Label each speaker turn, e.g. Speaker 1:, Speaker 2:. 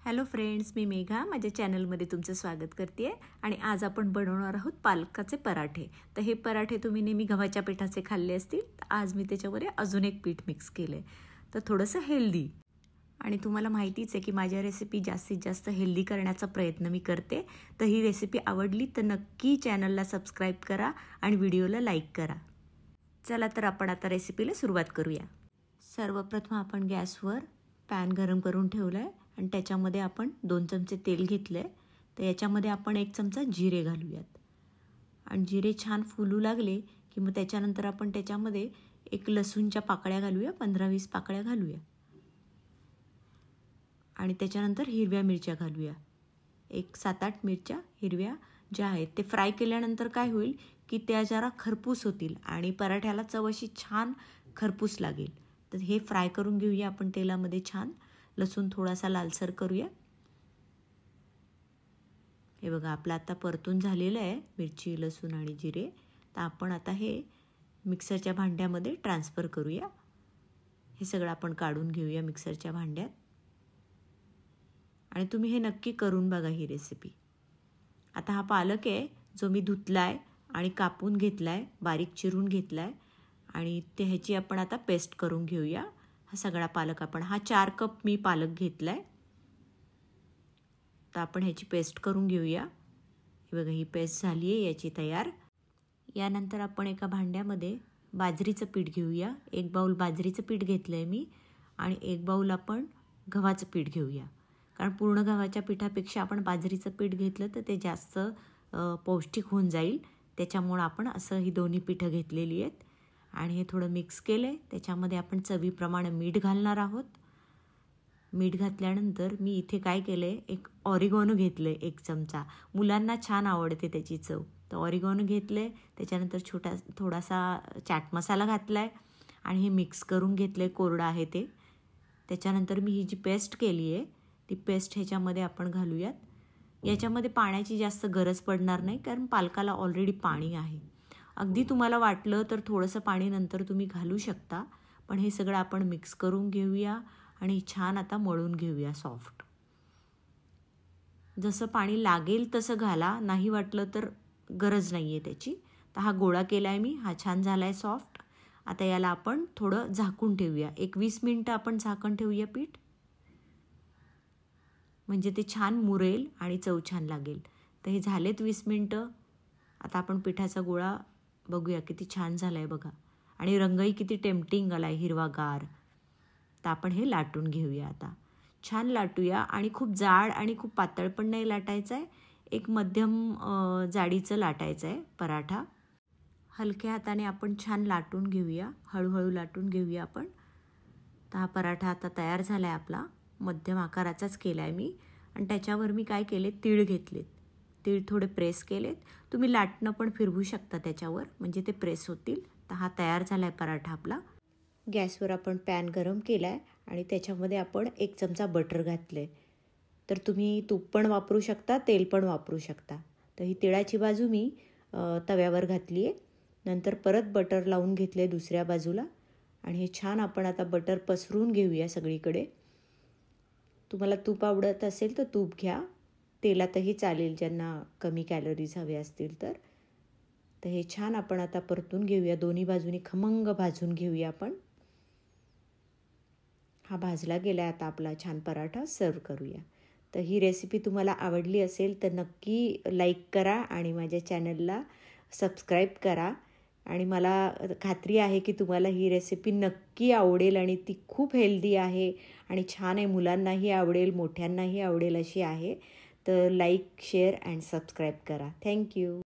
Speaker 1: Hello friends, मी मेघा माझ्या चॅनलमध्ये तुमचं स्वागत करते आणि आज आपण बनवणार आहोत पालकाचे पराठे. तर हे पराठे तुम्ही नेहमी गव्हाच्या पिठाचे खाल्ले असतील, तर आज मी त्याच्यावर अजून एक पीठ मिक्स केले, तर थोडंसं हेल्दी. आणि तुम्हाला माहितीच आहे की माझ्या रेसिपी जास्तीत जास्त हेल्दी करण्याचा प्रयत्न मी करते. तर ही रेसिपी आवडली तर नक्की चॅनलला सबस्क्राईब करा आणि व्हिडिओला लाईक करा. चला तर आपण आता रेसिपीला सुरुवात करूया. सर्वप्रथम आपण गॅसवर पॅन गरम करून ठेवला आहे आणि त्याच्यामध्ये आपण 2 चमचे तेल घेतले. तर याच्यामध्ये आपण 1 चमचा जिरे घालूयात आणि जिरे छान फुलू लागले की मग त्याच्यानंतर आपण त्याच्यामध्ये एक लसूणच्या पाकळ्या घालूया, 15-20 पाकळ्या घालूया आणि त्याच्यानंतर हिरव्या मिरच्या घालूया, एक 7-8 मिरच्या हिरव्या ज्या आहेत. ते फ्राय केल्यानंतर काय होईल की त्या जरा खरपूस होतील आणि पराठ्याला चव अशी छान खरपूस लागेल. तर हे फ्राय करून घेऊया आपण तेलामध्ये छान. लसूण थोडासा लालसर करूया. हे बघा आपलं आता परतून झालेलं आहे मिरची, लसूण आणि जिरे. तर आपण आता हे मिक्सरच्या भांड्यामध्ये ट्रान्सफर करूया. हे सगळं आपण काढून घेऊया मिक्सरच्या भांड्यात आणि तुम्ही हे नक्की करून बघा ही रेसिपी. आता हा पालक आहे जो मी धुतलाय आणि कापून घेतलाय, बारीक चिरून घेतलाय आणि ह्याची आपण आता पेस्ट करून घेऊया. हा सगळा पालक आपण 4 कप मी पालक घेतलाय. तर आपण ह्याची पेस्ट करून घेऊया. हे बघा ही पेस्ट झाली आहे याची तयार. यानंतर आपण एका भांड्यामध्ये बाजरीचं पीठ घेऊया. 1 बाउल बाजरीचं पीठ घेतलंय मी आणि 1 बाउल आपण गव्हाचं पीठ घेऊया. कारण पूर्ण गव्हाच्या पिठापेक्षा आपण बाजरीचं पीठ घेतलं तर ते जास्त पौष्टिक होऊन जाईल. त्याच्यामुळे आपण असं ही दोन्ही पिठं घेतलेली आहेत आणि हे थोडं मिक्स केलं आहे. त्याच्यामध्ये आपण चवीप्रमाणे मीठ घालणार आहोत. मीठ घातल्यानंतर मी इथे काय केलं आहे, एक ऑरिगॅनो घेतलं आहे 1 चमचा. मुलांना छान आवडते त्याची चव. तर ऑरिगॅनो घेतलं आहे. त्याच्यानंतर थोडासा चाट मसाला घातला आहे आणि हे मिक्स करून घेतलं आहे, कोरडं आहे ते. त्याच्यानंतर मी ही जी पेस्ट केली आहे ती पेस्ट ह्याच्यामध्ये आपण घालूयात. याच्यामध्ये पाण्याची जास्त गरज पडणार नाही कारण पालकाला ऑलरेडी पाणी आहे. अगदी तुम्हाला वाटलं तर थोडंसं पाणी नंतर तुम्ही घालू शकता, पण हे सगळं आपण मिक्स करून घेऊया आणि छान आता मळून घेऊया सॉफ्ट. जसं पाणी लागेल तसं घाला, नाही वाटलं तर गरज नाही आहे त्याची. तर हा गोळा केला आहे मी, हा छान झाला आहे सॉफ्ट. आता याला आपण थोडं झाकून ठेवूया. 20 मिनटं आपण झाकण ठेवूया पीठ, म्हणजे ते छान मुरेल आणि चव छान लागेल. तर हे झालेत 20 मिनटं. आता आपण पिठाचा गोळा बघूया किती छान झाला आहे बघा आणि रंगही किती टेम्पटिंग आला आहे, हिरवागार. तर आपण हे लाटून घेऊया. आता छान लाटूया आणि खूप जाड आणि खूप पातळ पण नाही लाटायचं आहे, एक मध्यम जाडीचं लाटायचं आहे पराठा. हलक्या हाताने आपण छान लाटून घेऊया, हळूहळू लाटून घेऊया आपण. तर हा पराठा आता तयार झाला आहे आपला. मध्यम आकाराचाच केला आहे मी आणि त्याच्यावर मी काय केले, तीळ घेतलेत. तीळ थोडे प्रेस केलेत. तुम्ही लाटणं पण फिरवू शकता त्याच्यावर, म्हणजे ते प्रेस होतील. तर हा तयार झाला आहे पराठा आपला. गॅसवर आपण पॅन गरम केला आहे आणि त्याच्यामध्ये आपण 1 चमचा बटर घातलं आहे. तर तुम्ही तूप पण वापरू शकता, तेल पण वापरू शकता. तर ही तिळाची बाजू मी तव्यावर घातली आहे. नंतर परत बटर लावून घेतलं आहे दुसऱ्या बाजूला आणि हे छान आपण आता बटर पसरून घेऊया सगळीकडे. तुम्हाला तूप आवडत असेल तर तूप घ्या, तेलातही चालेल ज्यांना कमी कॅलरीज हवे असतील तर. तर हे छान आपण आता परतून घेऊया, दोन्ही बाजूनी खमंग भाजून घेऊया आपण. हा भाजला गेला आहे आता आपला छान पराठा सर्व करूया. तर ही रेसिपी तुम्हाला आवडली असेल तर नक्की लाईक करा आणि माझ्या चॅनलला सबस्क्राईब करा. आणि मला खात्री आहे की तुम्हाला ही रेसिपी नक्की आवडेल आणि ती खूप हेल्दी आहे आणि छान आहे, मुलांनाही आवडेल, मोठ्यांनाही आवडेल अशी आहे. तर लाईक, शेअर अँड सबस्क्राईब करा. थँक्यू.